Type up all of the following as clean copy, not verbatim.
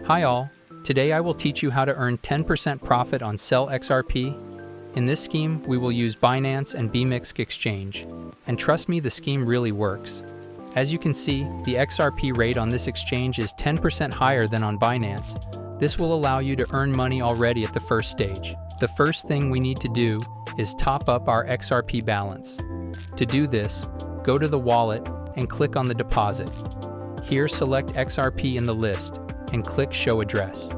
Hi all, today I will teach you how to earn 10% profit on Sell XRP. In this scheme, we will use Binance and BMX exchange. And trust me, the scheme really works. As you can see, the XRP rate on this exchange is 10% higher than on Binance. This will allow you to earn money already at the first stage. The first thing we need to do is top up our XRP balance. To do this, go to the wallet and click on the deposit. Here select XRP in the list and click Show Address.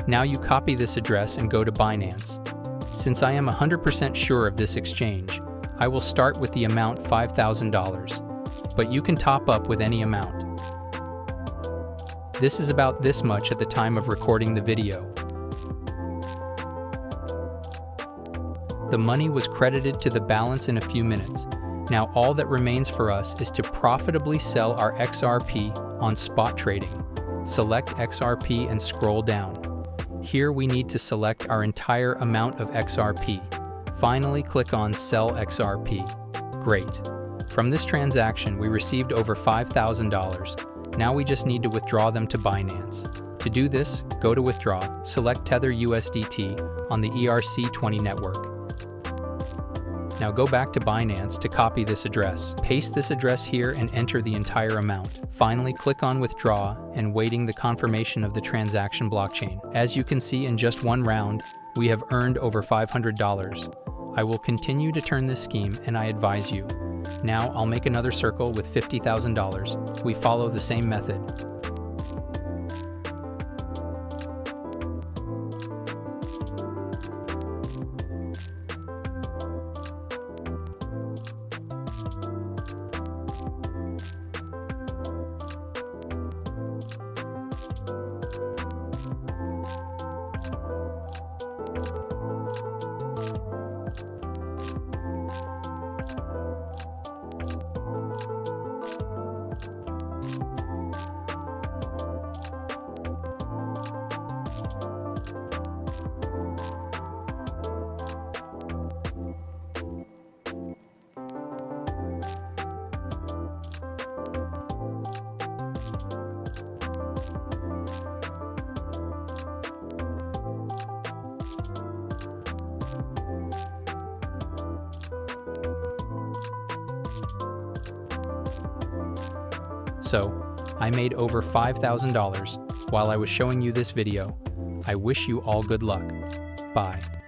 Now you copy this address and go to Binance. Since I am 100% sure of this exchange, I will start with the amount $5,000, but you can top up with any amount. This is about this much at the time of recording the video. The money was credited to the balance in a few minutes. Now all that remains for us is to profitably sell our XRP on spot trading. Select XRP and scroll down. Here we need to select our entire amount of XRP. Finally click on Sell XRP. Great. From this transaction we received over $5,000. Now we just need to withdraw them to Binance. To do this, go to Withdraw, select Tether USDT on the ERC20 network. Now go back to Binance to copy this address. Paste this address here and enter the entire amount. Finally, click on Withdraw and waiting the confirmation of the transaction blockchain. As you can see, in just one round, we have earned over $500. I will continue to turn this scheme and I advise you. Now I'll make another circle with $50,000. We follow the same method. So, I made over $5,000 while I was showing you this video. I wish you all good luck. Bye.